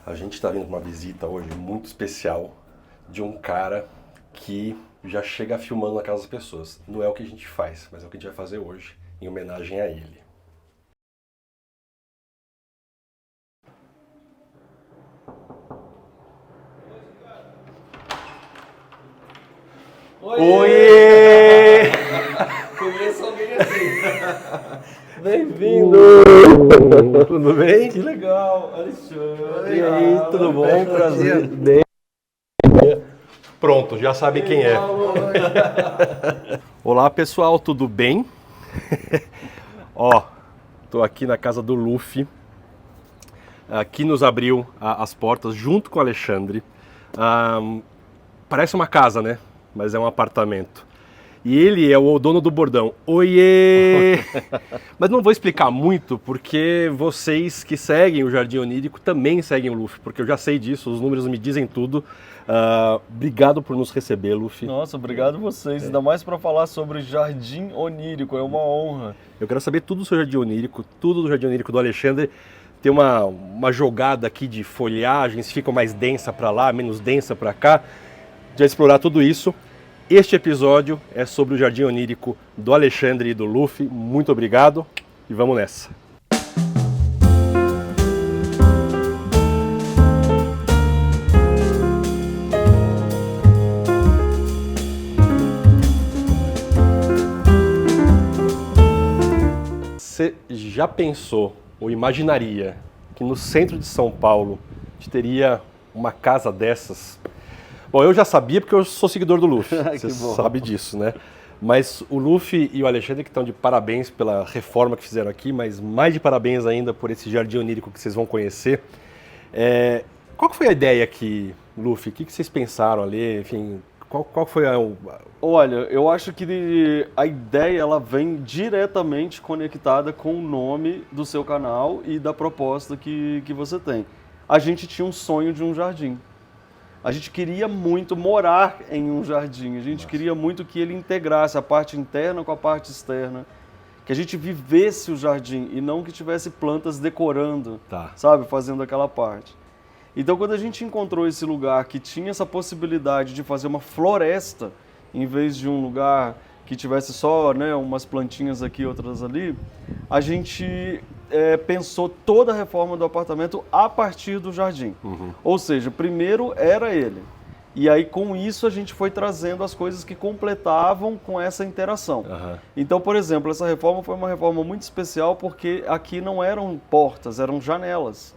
A gente está vindo uma visita hoje muito especial de um cara que já chega filmando na casa das pessoas. Não é o que a gente faz, mas é o que a gente vai fazer hoje, em homenagem a ele. Oiê! Conheço alguém assim. Bem-vindo! Tudo bem? Que legal, Alexandre. E aí, tudo bom? Prazer. Bem. Pronto, já sabem quem é. Olá pessoal, tudo bem? Ó, tô aqui na casa do Luffy. Aqui nos abriu as portas junto com o Alexandre. Parece uma casa, né? Mas é um apartamento. E ele é o dono do bordão. Oiê! Mas não vou explicar muito, porque vocês que seguem o Jardim Onírico também seguem o Luffy, porque eu já sei disso, os números me dizem tudo. Obrigado por nos receber, Luffy. Nossa, obrigado vocês. Ainda mais para falar sobre Jardim Onírico, é uma honra. Eu quero saber tudo do seu Jardim Onírico, tudo do Jardim Onírico do Alexandre. Tem uma jogada aqui de folhagens, fica mais densa para lá, menos densa para cá. Já explorar tudo isso. Este episódio é sobre o Jardim Onírico do Alexandre e do Luffy. Muito obrigado e vamos nessa. Você já pensou ou imaginaria que no centro de São Paulo teria uma casa dessas? Bom, eu já sabia porque eu sou seguidor do Luffy, você sabe disso, né? Mas o Luffy e o Alexandre que estão de parabéns pela reforma que fizeram aqui, mas mais de parabéns ainda por esse Jardim Onírico que vocês vão conhecer. Qual que foi a ideia aqui, Luffy? O que vocês pensaram ali? Enfim, qual foi a... Olha, eu acho que a ideia ela vem diretamente conectada com o nome do seu canal e da proposta que você tem. A gente tinha um sonho de um jardim. A gente queria muito morar em um jardim, a gente queria muito que ele integrasse a parte interna com a parte externa, que a gente vivesse o jardim e não que tivesse plantas decorando, sabe, fazendo aquela parte. Então quando a gente encontrou esse lugar que tinha essa possibilidade de fazer uma floresta, em vez de um lugar que tivesse só, né, umas plantinhas aqui, outras ali, a gente pensou toda a reforma do apartamento a partir do jardim. Ou seja, primeiro era ele. E aí com isso a gente foi trazendo as coisas que completavam com essa interação. Então, por exemplo, essa reforma foi uma reforma muito especial porque aqui não eram portas, eram janelas.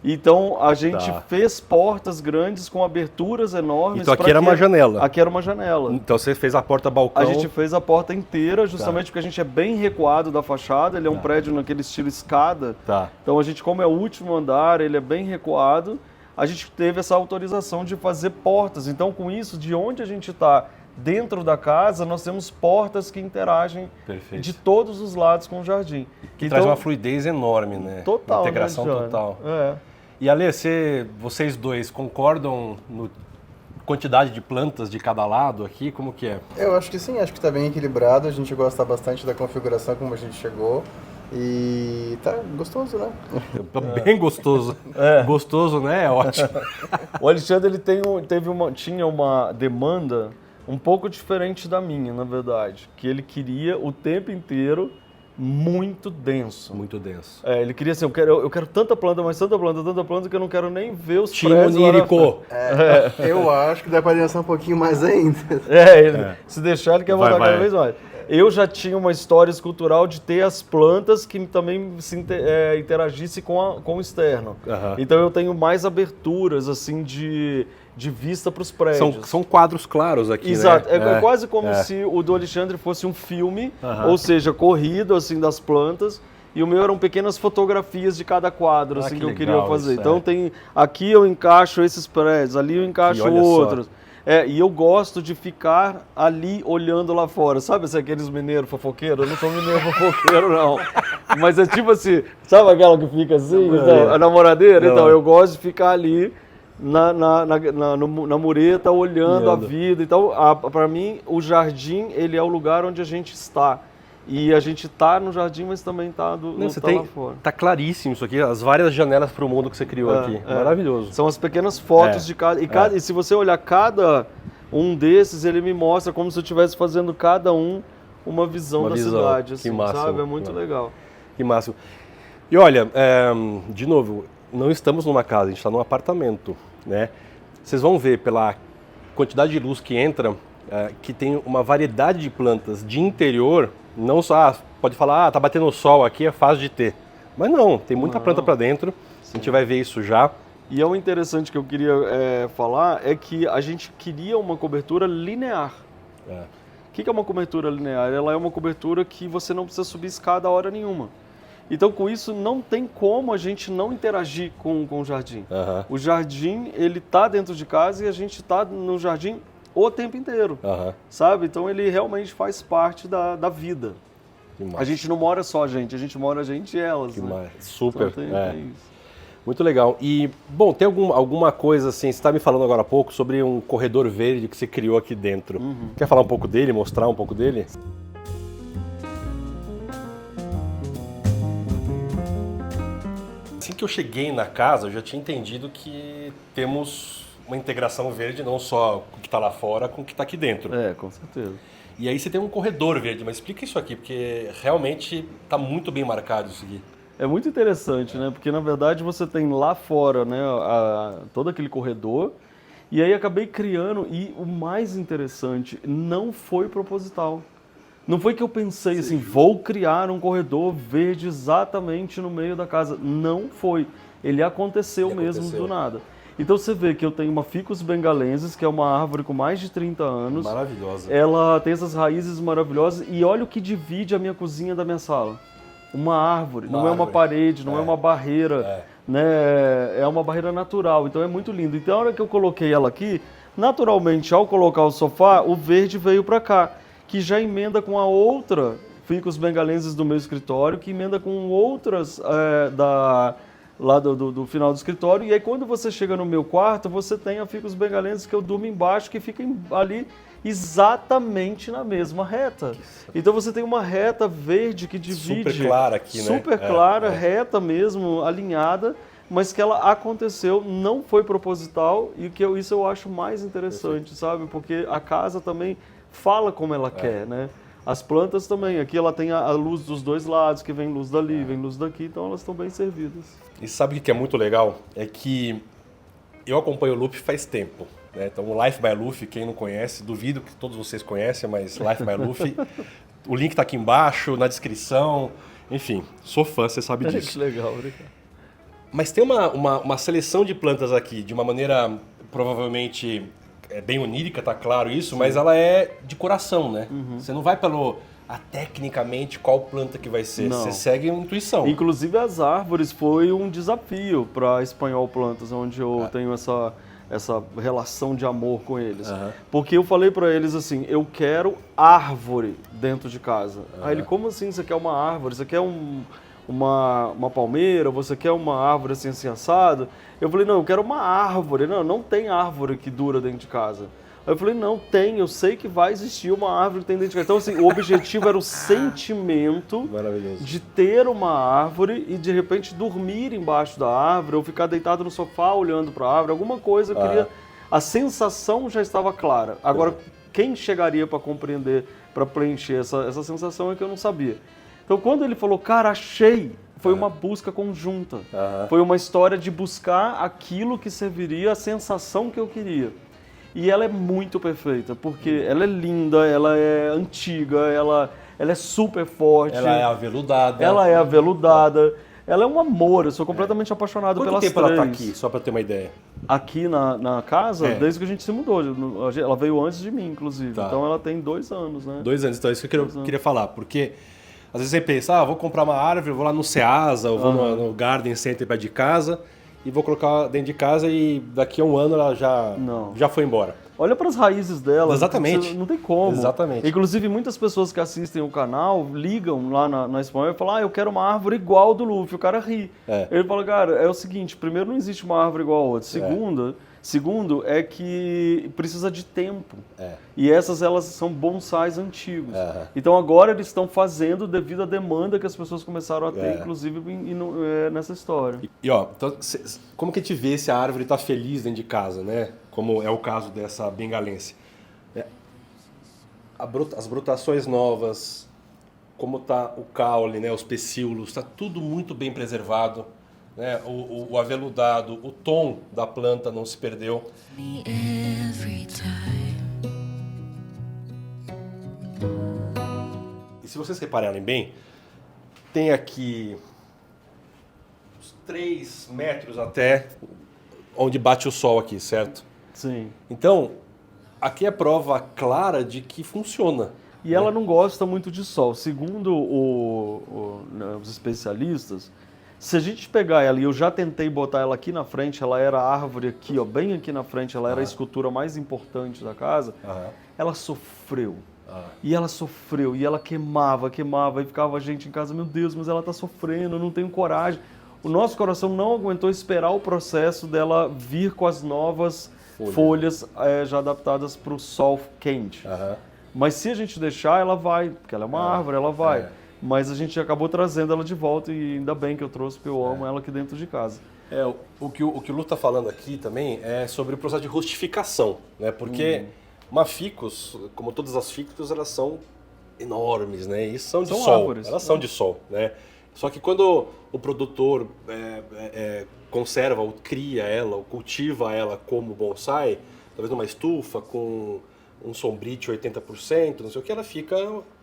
Então a gente fez portas grandes com aberturas enormes. Então aqui era uma janela. Aqui era uma janela. Então você fez a porta-balcão. A gente fez a porta inteira justamente porque a gente é bem recuado da fachada, ele é um prédio naquele estilo escada. Então a gente, como é o último andar, ele é bem recuado, a gente teve essa autorização de fazer portas. Então com isso, de onde a gente está dentro da casa, nós temos portas que interagem de todos os lados com o jardim. Que traz uma fluidez enorme, né? Total. Integração total. E Ale, vocês dois concordam no quantidade de plantas de cada lado aqui? Como que é? Eu acho que sim, acho que está bem equilibrado. A gente gosta bastante da configuração como a gente chegou. E tá gostoso, né? Bem gostoso. Gostoso, né? É ótimo. O Alexandre ele tinha uma demanda um pouco diferente da minha, na verdade. Que ele queria o tempo inteiro muito denso. Muito denso. Ele queria assim, eu quero tanta planta, mas tanta planta que eu não quero nem ver os Time prédios. Onírico. Eu acho que dá para dançar um pouquinho mais ainda. Se deixar, ele quer voltar cada vez mais. Eu já tinha uma história escultural de ter as plantas que também interagissem com o externo. Então eu tenho mais aberturas assim de vista para os prédios. São quadros claros aqui, Exato. né? É quase como se o do Alexandre fosse um filme, ou seja, corrido assim das plantas. E o meu eram pequenas fotografias de cada quadro, assim, que eu queria fazer. Então aqui eu encaixo esses prédios, ali eu encaixo outros. E eu gosto de ficar ali olhando lá fora. Sabe aqueles mineiros fofoqueiros? Eu não sou mineiro fofoqueiro, não. Mas é tipo assim, sabe aquela que fica assim, a namoradeira? Então, eu gosto de ficar ali na mureta, olhando a vida. Então, para mim, o jardim, ele é o lugar onde a gente está. E a gente tá no jardim, mas também tá, lá fora. Tá claríssimo isso aqui, as várias janelas para o mundo que você criou aqui. Maravilhoso. São as pequenas fotos de cada. E se você olhar cada um desses, ele me mostra como se eu estivesse fazendo cada um uma visão da cidade. Assim, que máximo, sabe? É muito legal. Que máximo. E olha, de novo, não estamos numa casa, a gente está num apartamento, né? Vocês vão ver pela quantidade de luz que entra, que tem uma variedade de plantas de interior. Não só, pode falar, tá batendo sol aqui, é fácil de ter. Mas não, tem muita planta para dentro, a gente vai ver isso já. E é o interessante que eu queria falar, é que a gente queria uma cobertura linear. O que é uma cobertura linear? Ela é uma cobertura que você não precisa subir escada a hora nenhuma. Então, com isso, não tem como a gente não interagir com o jardim. O jardim, ele tá dentro de casa e a gente tá no jardim o tempo inteiro, sabe? Então ele realmente faz parte da vida. A gente não mora só a gente mora a gente e elas. Né? Super, então, tem isso. Muito legal. E, bom, tem alguma coisa assim, você está me falando agora há pouco sobre um corredor verde que você criou aqui dentro. Quer falar um pouco dele, mostrar um pouco dele? Assim que eu cheguei na casa, eu já tinha entendido que temos uma integração verde, não só com o que está lá fora, com o que está aqui dentro. Com certeza. E aí você tem um corredor verde, mas explica isso aqui, porque realmente está muito bem marcado isso aqui. É muito interessante, né? Porque na verdade você tem lá fora, né, todo aquele corredor, e aí acabei criando, e o mais interessante, não foi proposital. Não foi que eu pensei assim, vou criar um corredor verde exatamente no meio da casa. Não foi. Ele aconteceu mesmo do nada. Então você vê que eu tenho uma Ficus bengalensis, que é uma árvore com mais de 30 anos. Maravilhosa. Ela tem essas raízes maravilhosas e olha o que divide a minha cozinha da minha sala. Uma árvore, não é uma parede, não é uma barreira, né? É uma barreira natural, então é muito lindo. Então a hora que eu coloquei ela aqui, naturalmente ao colocar o sofá, o verde veio para cá, que já emenda com a outra Ficus bengalensis do meu escritório, que emenda com outras lá do final do escritório, e aí quando você chega no meu quarto, você tem a Ficus bengalensis que eu durmo embaixo, que fica ali exatamente na mesma reta. Então você tem uma reta verde que divide... Super clara aqui, né? Super clara, reta mesmo, alinhada, mas que ela aconteceu, não foi proposital, e isso eu acho mais interessante, sabe? Porque a casa também fala como ela quer, né? As plantas também, aqui ela tem a luz dos dois lados, que vem luz dali, vem luz daqui, então elas estão bem servidas. E sabe o que é muito legal? É que eu acompanho o Loop faz tempo, né? Então o Life by Luffy, quem não conhece, duvido que todos vocês conhecem, mas Life by Luffy, o link está aqui embaixo, na descrição, enfim, sou fã, você sabe disso. Que legal, obrigado. Mas tem uma seleção de plantas aqui, de uma maneira provavelmente bem onírica, tá claro isso, mas ela é de coração, né? Você não vai tecnicamente qual planta que vai ser, você segue a intuição. Inclusive as árvores foi um desafio para Espanhol Plantas, onde eu tenho essa relação de amor com eles. Porque eu falei para eles assim, eu quero árvore dentro de casa. Aí ele, como assim você quer uma árvore? Você quer uma palmeira? Você quer uma árvore assim assado? Eu falei, não, eu quero uma árvore. Não tem árvore que dura dentro de casa. Aí eu falei, não, tem, eu sei que vai existir uma árvore que tem dentro de casa. Então, assim, o objetivo era o sentimento de ter uma árvore e, de repente, dormir embaixo da árvore ou ficar deitado no sofá olhando para a árvore. Alguma coisa eu queria... A sensação já estava clara. Agora, quem chegaria para compreender, para preencher essa sensação é que eu não sabia. Então, quando ele falou, cara, achei, foi uma busca conjunta. Foi uma história de buscar aquilo que serviria a sensação que eu queria. E ela é muito perfeita, porque ela é linda, ela é antiga, ela é super forte. Ela é aveludada. Ela é um amor, eu sou completamente apaixonado pelas três. Quanto tempo ela está aqui, só para ter uma ideia? Aqui na casa, desde que a gente se mudou. Ela veio antes de mim, inclusive. Então ela tem 2 anos, né? 2 anos, então é isso que eu queria falar, porque... Às vezes você pensa, vou comprar uma árvore, vou lá no Ceasa, ou vou no Garden Center perto de casa e vou colocar dentro de casa e daqui a um ano ela já foi embora. Olha para as raízes dela. Exatamente. Não tem como. Exatamente. Inclusive, muitas pessoas que assistem o canal ligam lá na Espanha e falam, eu quero uma árvore igual do Luffy. O cara ri. Ele fala, cara, é o seguinte, primeiro, não existe uma árvore igual a outra. Segundo é que precisa de tempo. E elas são bonsais antigos. Então agora eles estão fazendo devido à demanda que as pessoas começaram a ter, inclusive nessa história. E ó, então, como que a gente vê se a árvore está feliz dentro de casa, né? Como é o caso dessa bengalense. As brotações novas, como está o caule, né? Os pecíolos, está tudo muito bem preservado. Né? O aveludado, o tom da planta não se perdeu. E se vocês repararem bem, tem aqui uns 3 metros até onde bate o sol aqui, certo? Sim. Então, aqui é prova clara de que funciona. E ela não gosta muito de sol. Segundo os especialistas, se a gente pegar ela, e eu já tentei botar ela aqui na frente, ela era a árvore aqui, ó, bem aqui na frente, ela era a escultura mais importante da casa, ela sofreu. E ela sofreu, e ela queimava, e ficava a gente em casa, meu Deus, mas ela está sofrendo, eu não tenho coragem. O nosso coração não aguentou esperar o processo dela vir com as novas folhas já adaptadas para o sol quente. Mas se a gente deixar, ela vai, porque ela é uma árvore, ela vai. Mas a gente acabou trazendo ela de volta e ainda bem que eu trouxe, porque eu amo ela aqui dentro de casa. O que o Lu está falando aqui também é sobre o processo de rustificação, né? Porque uma ficus, como todas as ficus, elas são enormes, né? E são de sol, árvores, elas são de sol, né? Só que quando o produtor conserva ou cria ela, ou cultiva ela como bonsai, talvez numa estufa com um sombrite 80%, não sei o que, ela fica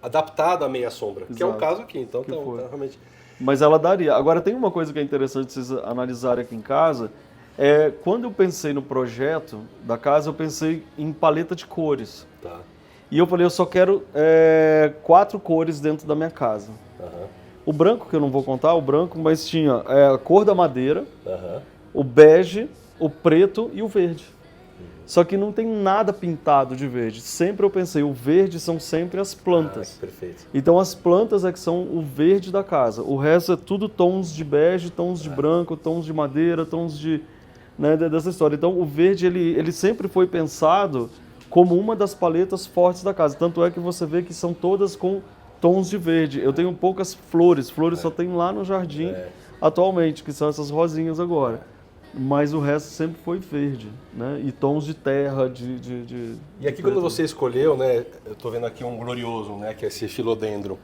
adaptada à meia sombra, que é o caso aqui, então tá realmente... Mas ela daria. Agora tem uma coisa que é interessante vocês analisarem aqui em casa, quando eu pensei no projeto da casa, eu pensei em paleta de cores. E eu falei, eu só quero 4 cores dentro da minha casa. O branco, que eu não vou contar, o branco, mas tinha a cor da madeira, o bege, o preto e o verde. Só que não tem nada pintado de verde. Sempre eu pensei, o verde são sempre as plantas. Perfeito. Então as plantas é que são o verde da casa. O resto é tudo tons de bege, tons de branco, tons de madeira, tons de... Né, dessa história. Então o verde, ele sempre foi pensado como uma das paletas fortes da casa. Tanto é que você vê que são todas com tons de verde. Eu tenho poucas flores. Flores só tem lá no jardim atualmente, que são essas rosinhas agora. Mas o resto sempre foi verde, né? E tons de terra, E aqui quando você escolheu, né? Eu tô vendo aqui um glorioso, né? Que é esse filodendro.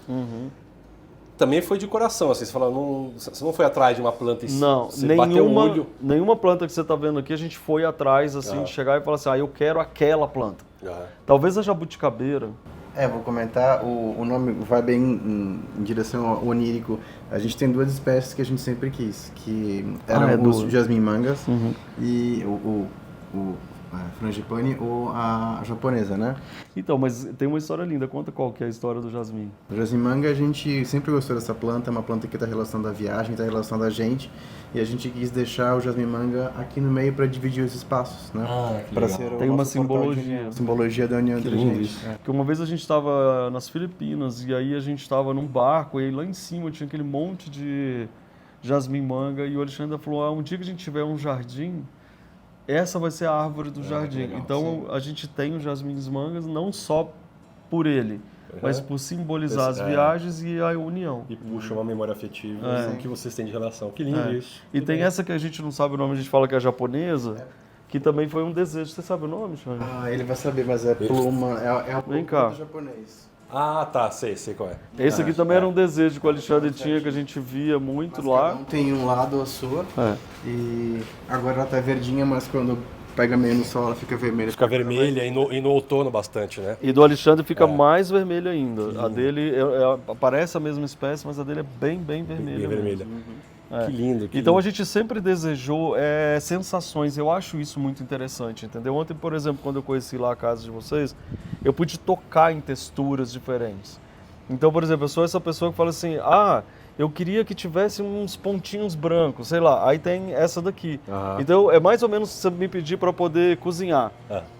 Também foi de coração, assim, você não foi atrás de uma planta e não, você bateu o olho? Nenhuma planta que você está vendo aqui, a gente foi atrás, assim, de chegar e falar assim, eu quero aquela planta. Talvez a jabuticabeira. Vou comentar, o nome vai bem em direção ao onírico. A gente tem 2 espécies que a gente sempre quis, que eram os jasmim-mangas e o frangipane ou a japonesa, né? Então, mas tem uma história linda. Conta qual que é a história do jasmim. O jasmim-manga, a gente sempre gostou dessa planta, é uma planta que está relacionada à viagem, está relacionada a gente, e a gente quis deixar o jasmim-manga aqui no meio para dividir os espaços, né? Para ser tem uma simbologia. Simbologia da união entre a gente. Porque uma vez a gente estava nas Filipinas, e aí a gente estava num barco, e aí lá em cima tinha aquele monte de jasmim-manga, e o Alexandre falou, um dia que a gente tiver um jardim, essa vai ser a árvore do jardim. Legal, então a gente tem os jasmins-mangas não só por ele, mas por simbolizar as viagens e a união. E puxa uma memória afetiva que vocês têm de relação. Que lindo isso. E tem essa que a gente não sabe o nome, a gente fala que é japonesa, que também foi um desejo. Você sabe o nome, Xande? Ele vai saber, mas é pluma, é a pluma do japonês. Ah, tá, sei qual é. Esse aqui também era um desejo que o Alexandre tinha, que a gente via muito mas lá. Cada um tem um lado a sua, e agora ela tá verdinha, mas quando pega meio no sol ela fica vermelha. Fica vermelha e no outono bastante, né? E do Alexandre fica mais vermelha ainda. A dele parece a mesma espécie, mas a dele é bem vermelha. Bem vermelha. Que lindo. Então a gente sempre desejou sensações, eu acho isso muito interessante, entendeu? Ontem, por exemplo, quando eu conheci lá a casa de vocês, eu pude tocar em texturas diferentes. Então, por exemplo, eu sou essa pessoa que fala assim, eu queria que tivesse uns pontinhos brancos, sei lá, aí tem essa daqui. Então é mais ou menos se você me pedir para poder cozinhar.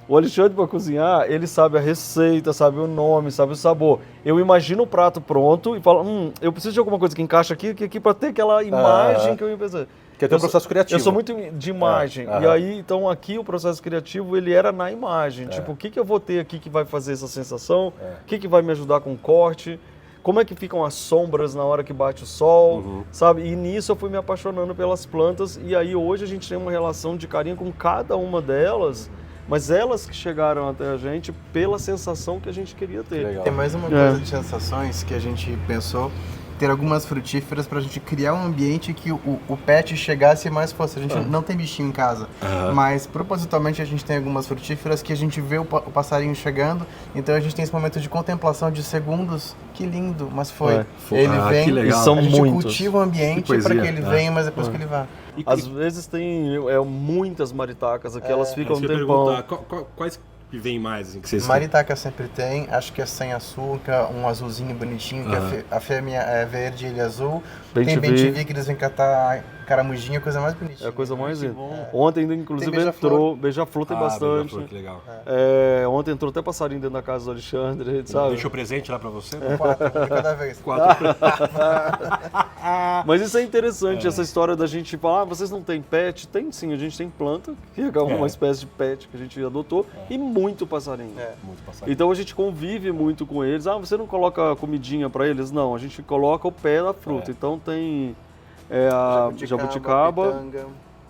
O Alexandre, para cozinhar, ele sabe a receita, sabe o nome, sabe o sabor. Eu imagino o prato pronto e falo, eu preciso de alguma coisa que encaixa aqui para ter aquela imagem que eu ia pensar. Que tem um processo criativo. Eu sou muito de imagem. E aí, então, aqui o processo criativo, ele era na imagem. Tipo, o que eu vou ter aqui que vai fazer essa sensação? O que vai me ajudar com o corte? Como é que ficam as sombras na hora que bate o sol, sabe? E nisso eu fui me apaixonando pelas plantas. E aí, hoje, a gente tem uma relação de carinho com cada uma delas. Mas elas que chegaram até a gente pela sensação que a gente queria ter. Legal. Tem mais uma coisa de sensações que a gente pensou, ter algumas frutíferas pra gente criar um ambiente que o pet chegasse mais fosse. A gente não tem bichinho em casa, mas propositalmente a gente tem algumas frutíferas que a gente vê o passarinho chegando, então a gente tem esse momento de contemplação de segundos. Que lindo, mas foi. Ele vem, que legal. E são a gente muitos. Cultiva o ambiente para que ele venha, mas depois que ele vá. Às vezes tem muitas maritacas aqui, elas ficam um tempão. Quais que vem mais? Assim, que vocês Maritaca sempre tem, acho que é sem açúcar, um azulzinho bonitinho, que a fêmea é verde e ele é azul. Tem bem-te-vi que eles vêm catar caramujinha, coisa mais bonitinha. É a coisa mais linda. Ontem, inclusive, entrou, beija-flor tem bastante. Beija-flor, que legal. Ontem entrou até passarinho dentro da casa do Alexandre, sabe? Deixou presente lá pra você? 4 de cada vez. 4. Mas isso é interessante, essa história da gente falar, vocês não têm pet? Tem sim, a gente tem planta, que é uma espécie de pet que a gente adotou, e muito passarinho. Muito passarinho. Então a gente convive muito com eles. Você não coloca comidinha pra eles? Não, a gente coloca o pé da fruta. Então tem a jabuticaba,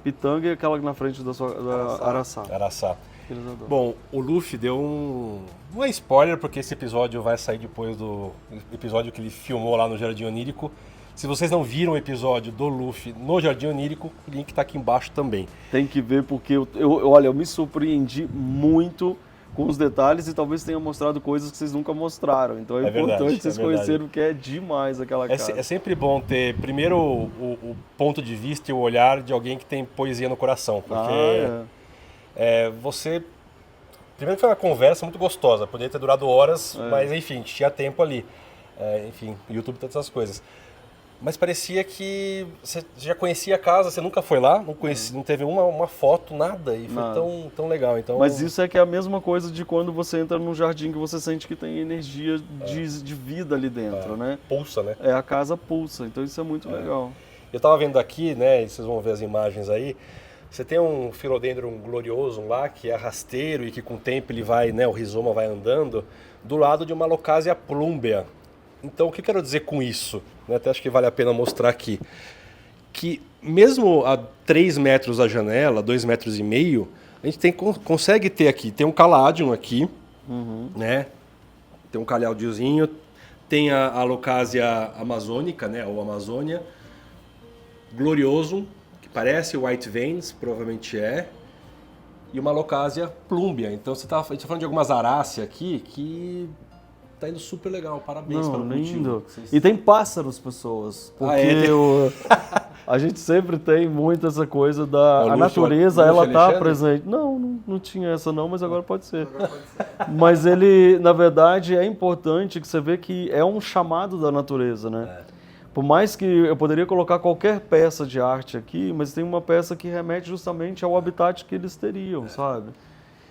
pitanga e aquela na frente da araçá. Bom, o Luffy deu não é spoiler, porque esse episódio vai sair depois do episódio que ele filmou lá no Jardim Onírico. Se vocês não viram o episódio do Luffy no Jardim Onírico, o link tá aqui embaixo também. Tem que ver, porque eu me surpreendi muito com os detalhes e talvez tenha mostrado coisas que vocês nunca mostraram. Então é importante vocês conhecerem, porque é demais aquela casa. É sempre bom ter, primeiro, o ponto de vista e o olhar de alguém que tem poesia no coração. Porque você... Primeiro foi uma conversa muito gostosa, poderia ter durado horas, mas enfim, tinha tempo ali. Enfim, o YouTube tem essas coisas. Mas parecia que você já conhecia a casa, você nunca foi lá, não teve uma foto, nada, e foi tão legal. Então... Mas isso é que é a mesma coisa de quando você entra num jardim que você sente que tem energia de vida ali dentro, né? Pulsa, né? A casa pulsa, então isso é muito legal. Eu tava vendo aqui, né, e vocês vão ver as imagens aí, você tem um Philodendron gloriosum lá, que é rasteiro e que com o tempo ele vai, né, o rizoma vai andando, do lado de uma Locásia plumbea. Então, o que eu quero dizer com isso? Até acho que vale a pena mostrar aqui. Que mesmo a 3 metros da janela, 2,5 metros, a gente consegue ter aqui. Tem um Caladium aqui, né? Tem um calhaudezinho. Tem a Locásia amazônica, né? Ou Amazônia. Gloriosum, que parece White Veins, provavelmente é. E uma Locásia plumbea. Então, a gente tá falando de algumas aráceas aqui que... Tá indo super legal, parabéns pelo lindo. E tem pássaros, pessoas. Porque a gente sempre tem muito essa coisa da natureza, ela tá presente. Não tinha essa não, mas agora pode ser. Mas ele, na verdade, é importante que você vê que é um chamado da natureza, né? Por mais que eu poderia colocar qualquer peça de arte aqui, mas tem uma peça que remete justamente ao habitat que eles teriam, sabe?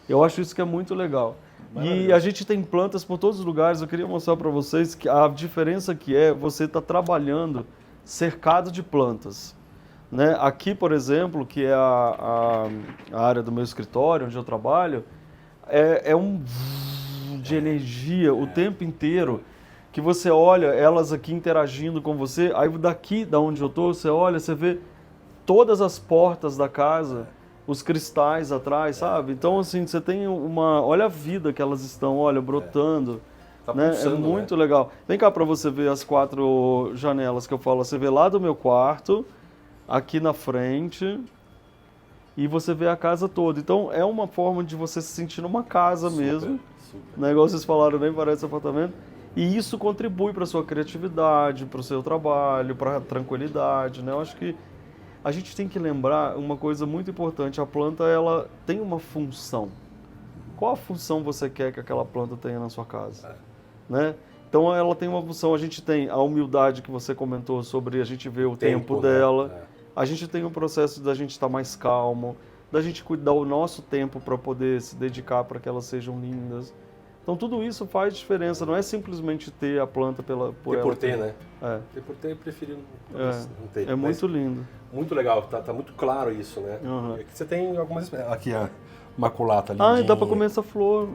Eu acho isso que é muito legal. E a gente tem plantas por todos os lugares. Eu queria mostrar para vocês que a diferença que é você estar trabalhando cercado de plantas. Né? Aqui, por exemplo, que é a área do meu escritório, onde eu trabalho, é um de energia o tempo inteiro, que você olha elas aqui interagindo com você, aí daqui, da onde eu estou, você olha, você vê todas as portas da casa, os cristais atrás, sabe? Então, assim, você tem olha a vida que elas estão, olha, brotando. Tá né? pulsando, é muito legal. Vem cá para você ver as 4 janelas que eu falo. Você vê lá do meu quarto, aqui na frente, e você vê a casa toda. Então, é uma forma de você se sentir numa casa mesmo. Né? Igual vocês falaram, nem parece apartamento. E isso contribui para a sua criatividade, para o seu trabalho, para a tranquilidade, né? Eu acho que a gente tem que lembrar uma coisa muito importante. A planta, ela tem uma função. Qual a função você quer que aquela planta tenha na sua casa? Né? Então ela tem uma função, a gente tem a humildade que você comentou sobre a gente ver o tempo dela, né? A gente tem um processo da gente estar mais calmo, da gente cuidar o nosso tempo para poder se dedicar para que elas sejam lindas. Então tudo isso faz diferença, não é simplesmente ter a planta por ela. Por ter, né? É. Ter por ter, eu prefiro não ter. É muito lindo. Muito legal, tá muito claro isso, né? Uhum. Aqui você tem algumas... Aqui a maculata ali. Ah, e dá para comer essa flor.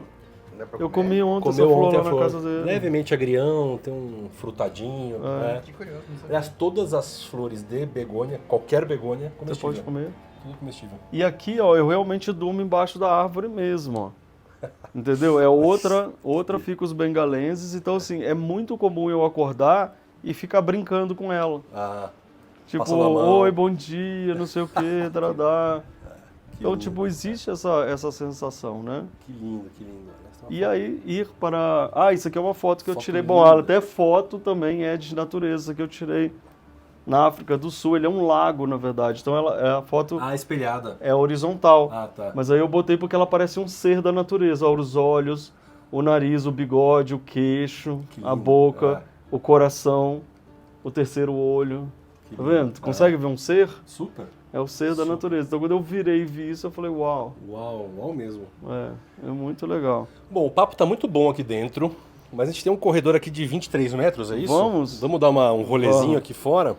Eu comi ontem essa Comeu flor ontem lá a na flor. casa dele. Levemente agrião, tem um frutadinho. Né? Que curioso, não sei. Aliás, todas as flores de begônia, qualquer begônia, Você comestível. pode comer. Tudo comestível. E aqui, ó, eu realmente durmo embaixo da árvore mesmo, ó. Entendeu? É outra ficus bengalenses. Então, assim, é muito comum eu acordar e ficar brincando com ela. Ah, Tipo, passando a mão. oi, bom dia, não sei o que, taradá. Então, lindo. tipo, existe essa sensação, né? Que lindo, que lindo. E aí, ir para... Ah, isso aqui é uma foto que eu Foto tirei. linda. Bom, até foto também é de natureza que eu tirei na África do Sul. Ele é um lago, na verdade. Então, a foto Ah, espelhada. é horizontal. Ah, tá. Mas aí eu botei porque ela parece um ser da natureza. Ó, os olhos, o nariz, o bigode, o queixo, Que a lindo. boca, o coração, o terceiro olho. Que Tá lindo. vendo? Tu consegue ver um ser? Super. É o ser da natureza. Então quando eu virei e vi isso, eu falei, uau. Uau mesmo. É muito legal. Bom, o papo tá muito bom aqui dentro, mas a gente tem um corredor aqui de 23 metros, é isso? Vamos? Vamos dar um rolezinho aqui fora?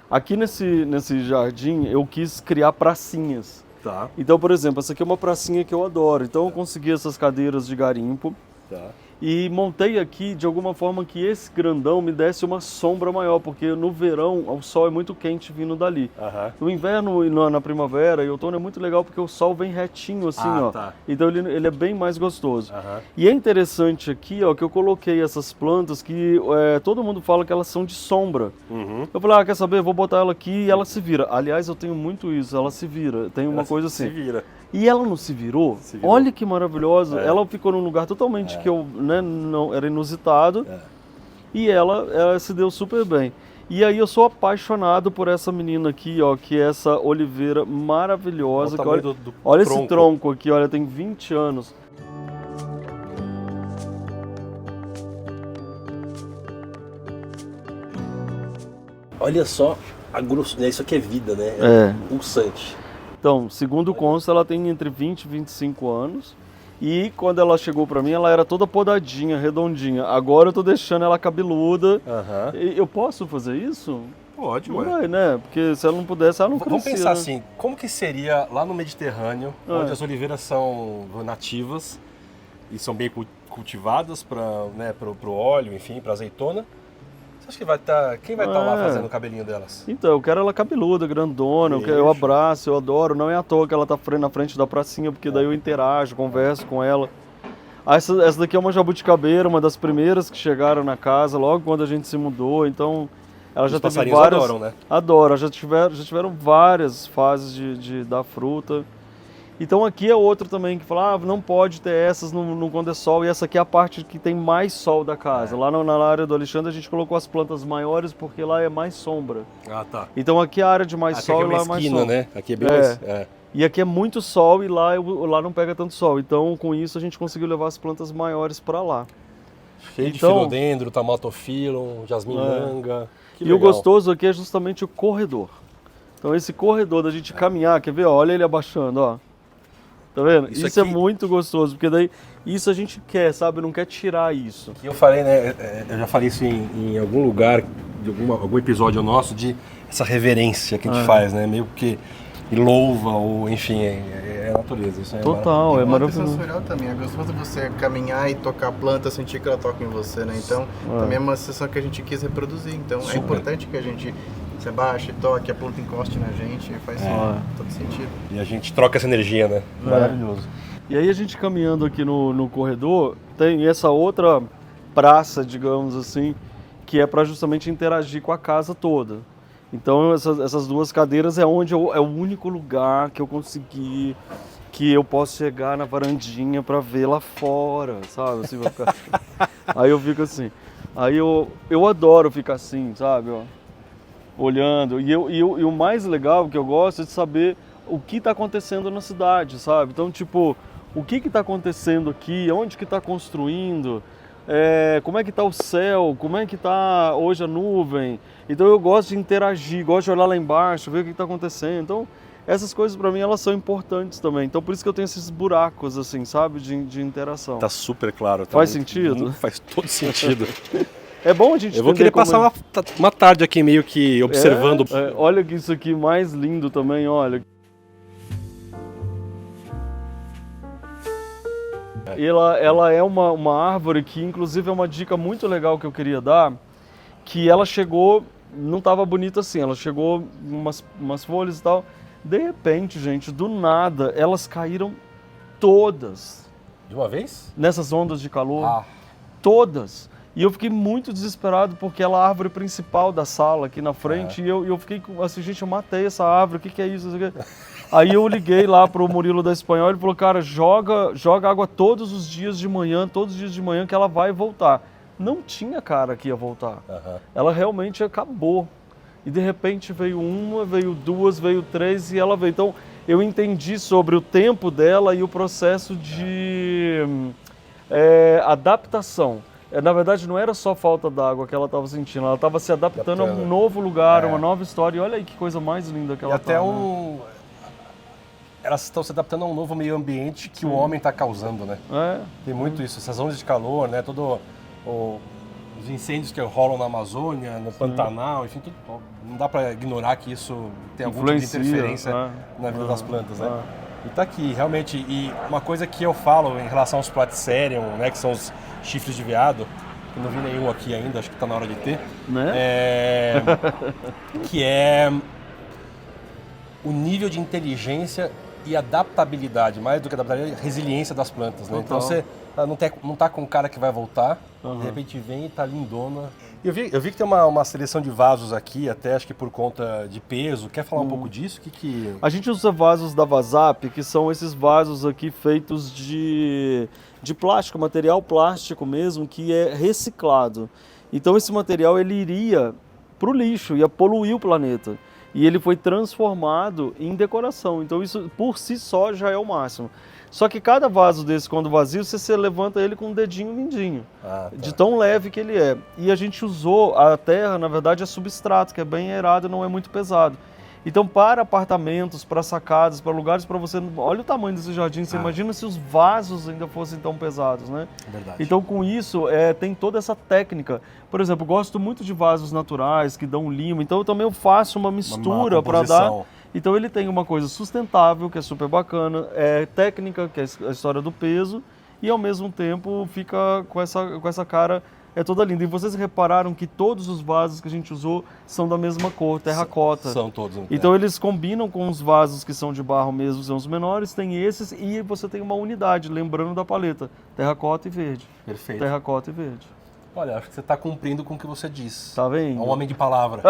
Aqui nesse jardim eu quis criar pracinhas. Tá. Então, por exemplo, essa aqui é uma pracinha que eu adoro. Então eu consegui essas cadeiras de garimpo. Tá. E montei aqui de alguma forma que esse grandão me desse uma sombra maior, porque no verão o sol é muito quente vindo dali. Aham. No inverno e na primavera e outono é muito legal porque o sol vem retinho assim, ó. Tá. Então ele é bem mais gostoso. Aham. E é interessante aqui, ó, que eu coloquei essas plantas que todo mundo fala que elas são de sombra. Uhum. Eu falei, quer saber? Vou botar ela aqui e ela se vira. Aliás, eu tenho muito isso, ela se vira. Tem uma coisa assim. Se vira. E ela não se virou? Se virou. Olha que maravilhosa. É. Ela ficou num lugar totalmente que eu não era inusitado. É. E ela se deu super bem. E aí eu sou apaixonado por essa menina aqui, ó, que é essa oliveira maravilhosa. Olha o Que olha tamanho do olha esse tronco. tronco aqui, olha, tem 20 anos. Olha só a grossura. Isso aqui é vida, né? É. Pulsante. Então, segundo consta, ela tem entre 20 e 25 anos. E quando ela chegou pra mim, ela era toda podadinha, redondinha. Agora eu tô deixando ela cabeluda. Aham. Eu posso fazer isso? Pode, Não ué. vai, né? Porque se ela não pudesse, ela não crescia. Vamos pensar né? assim, como que seria lá no Mediterrâneo, onde as oliveiras são nativas e são bem cultivadas para o óleo, enfim, para azeitona. Você acha que vai estar... Quem vai estar lá fazendo o cabelinho delas? Então, eu quero ela cabeluda, grandona, eu abraço, eu adoro. Não é à toa que ela tá na frente da pracinha, porque daí eu interajo, converso com ela. Essa daqui é uma jabuticabeira, uma das primeiras que chegaram na casa, logo quando a gente se mudou, então... Ela já Os teve passarinhos várias... adoram, né? Adoram, já tiveram várias fases de dar fruta. Então aqui é outro também que fala, não pode ter essas quando é sol, e essa aqui é a parte que tem mais sol da casa. Lá na área do Alexandre a gente colocou as plantas maiores porque lá é mais sombra. Ah, tá. Então aqui é a área de mais Aqui sol é e lá uma é mais esquina, sol. né? Aqui é bem mais... E aqui é muito sol e lá não pega tanto sol. Então com isso a gente conseguiu levar as plantas maiores para lá. Cheio de Então- filodendro, tamatofilon, jasmim manga. Que E o legal. gostoso aqui é justamente o corredor. Então esse corredor da gente caminhar, quer ver? Ó, olha ele abaixando, ó. Tá vendo? Isso Isso é aqui- muito gostoso, porque daí isso a gente quer, sabe? Não quer tirar isso. E eu falei, né? Eu já falei isso em algum lugar, de algum episódio nosso, de essa reverência que a gente faz, né? Meio que louva, ou enfim, é a natureza. Isso é Total, é Uma maravilhoso. sensorial também. É gostoso você caminhar e tocar a planta, sentir que ela toca em você, né? Então, também é uma sensação que a gente quis reproduzir. Então, Super. é importante que a gente se abaixe, toque, a planta encoste na gente. Faz todo sentido. E a gente troca essa energia, né? Maravilhoso. E aí a gente caminhando aqui no corredor, tem essa outra praça, digamos assim, que é para justamente interagir com a casa toda. Então essas duas cadeiras é onde é o único lugar que eu consegui, que eu posso chegar na varandinha para ver lá fora, sabe? Assim, vai ficar... Aí eu fico assim. Aí eu adoro ficar assim, sabe? Ó. olhando. E o mais legal que eu gosto é de saber o que está acontecendo na cidade, sabe? Então, tipo, o que está acontecendo aqui, onde que está construindo, como é que está o céu, como é que está hoje a nuvem. Então eu gosto de interagir, gosto de olhar lá embaixo, ver o que está acontecendo. Então essas coisas para mim elas são importantes também. Então por isso que eu tenho esses buracos assim, sabe, de interação. Tá super claro. Faz sentido? Faz todo sentido. É bom a gente Eu vou querer passar uma tarde aqui meio que observando. Olha que isso aqui mais lindo também, olha. Ela é uma árvore que, inclusive, é uma dica muito legal que eu queria dar, que ela chegou, não estava bonita assim, ela chegou umas folhas e tal, de repente, gente, do nada, elas caíram todas. De uma vez? Nessas ondas de calor, todas. E eu fiquei muito desesperado porque ela é a árvore principal da sala aqui na frente, e eu fiquei assim, gente, eu matei essa árvore, o que é isso? Aí eu liguei lá pro Murilo da Espanhol, ele falou, cara, joga água todos os dias de manhã que ela vai voltar. Não tinha cara que ia voltar. Ela realmente acabou. E de repente veio uma, veio duas, veio três e ela veio. Então eu entendi sobre o tempo dela e o processo de adaptação. Na verdade não era só falta d'água que ela estava sentindo, ela estava se adaptando a um novo lugar, uma nova história. E olha aí que coisa mais linda que ela tá. Elas estão se adaptando a um novo meio ambiente que o homem está causando, né? Tem muito isso, essas ondas de calor, né? Os incêndios que rolam na Amazônia, no Pantanal, enfim, não dá para ignorar que isso tem algum tipo de interferência na vida das plantas, né? E tá aqui, realmente, e uma coisa que eu falo em relação aos Platycerium, né, que são os chifres de veado, que não vi nenhum aqui ainda, acho que tá na hora de ter, né? Que é o nível de inteligência e adaptabilidade, mais do que adaptabilidade, resiliência das plantas, né? Então você não tá com um cara que vai voltar, de repente vem e tá lindona. Eu vi que tem uma seleção de vasos aqui, até acho que por conta de peso. Quer falar um pouco disso? A gente usa vasos da Vazap, que são esses vasos aqui feitos de plástico, material plástico mesmo, que é reciclado. Então esse material ele iria para o lixo, ia poluir o planeta. E ele foi transformado em decoração. Então isso por si só já é o máximo. Só que cada vaso desse, quando vazio, você levanta ele com um dedinho mindinho. De tão leve que ele é. E a gente usou, a terra, na verdade, é substrato, que é bem aerado e não é muito pesado. Então, para apartamentos, para sacadas, para lugares para você... Olha o tamanho desse jardim, você imagina se os vasos ainda fossem tão pesados, né? Verdade. Então, com isso, tem toda essa técnica. Por exemplo, eu gosto muito de vasos naturais, que dão limo. Então, eu também faço uma mistura para dar... Então, ele tem uma coisa sustentável, que é super bacana, técnica, que é a história do peso, e, ao mesmo tempo, fica com essa cara... É toda linda. E vocês repararam que todos os vasos que a gente usou são da mesma cor, terracota. São todos. Então eles combinam com os vasos que são de barro mesmo, são os menores, tem esses e você tem uma unidade, lembrando da paleta, terracota e verde. Perfeito. Terracota e verde. Olha, acho que você está cumprindo com o que você disse. Tá vendo? É um homem de palavra.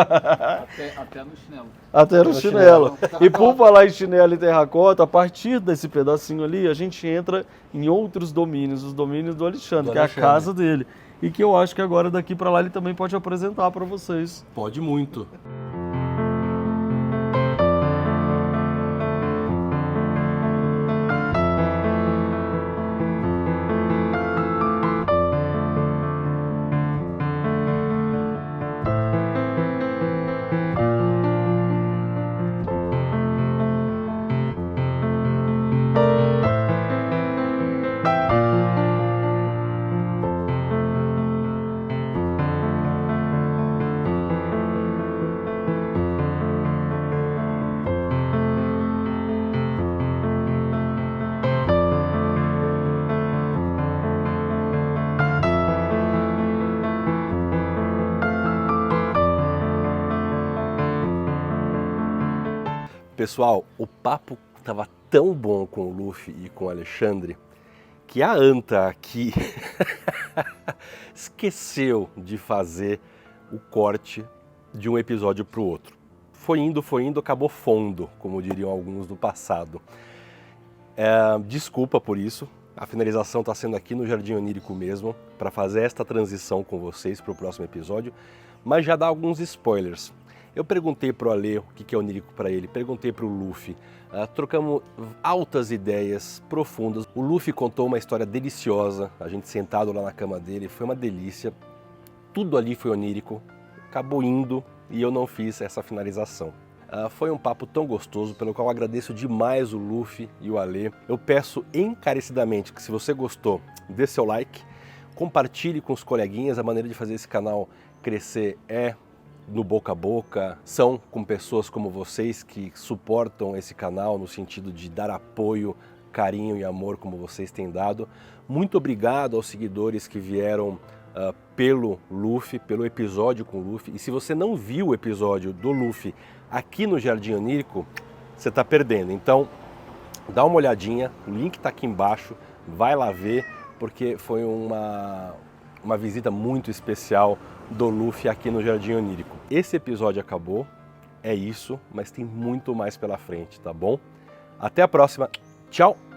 Até no chinelo. Até no chinelo. E por falar em chinelo e terracota, a partir desse pedacinho ali, a gente entra em outros domínios, os domínios do Alexandre, que é a casa dele. E que eu acho que agora daqui para lá ele também pode apresentar para vocês. Pode muito. Pessoal, o papo estava tão bom com o Luffy e com o Alexandre que a Anta aqui esqueceu de fazer o corte de um episódio para o outro. Foi indo, acabou fondo, como diriam alguns do passado. Desculpa por isso, a finalização está sendo aqui no Jardim Onírico mesmo, para fazer esta transição com vocês para o próximo episódio, mas já dá alguns spoilers. Eu perguntei pro Ale o que é onírico para ele, perguntei pro Luffy, trocamos altas ideias profundas. O Luffy contou uma história deliciosa, a gente sentado lá na cama dele, foi uma delícia. Tudo ali foi onírico, acabou indo e eu não fiz essa finalização. Foi um papo tão gostoso, pelo qual eu agradeço demais o Luffy e o Ale. Eu peço encarecidamente que se você gostou, dê seu like, compartilhe com os coleguinhas. A maneira de fazer esse canal crescer é no boca a boca, são com pessoas como vocês que suportam esse canal no sentido de dar apoio, carinho e amor como vocês têm dado. Muito obrigado aos seguidores que vieram pelo Luffy, pelo episódio com o Luffy. E se você não viu o episódio do Luffy aqui no Jardim Onírico, você está perdendo. Então dá uma olhadinha, o link está aqui embaixo, vai lá ver, porque foi uma visita muito especial do Luffy aqui no Jardim Onírico. Esse episódio acabou, é isso, mas tem muito mais pela frente, tá bom? Até a próxima, tchau!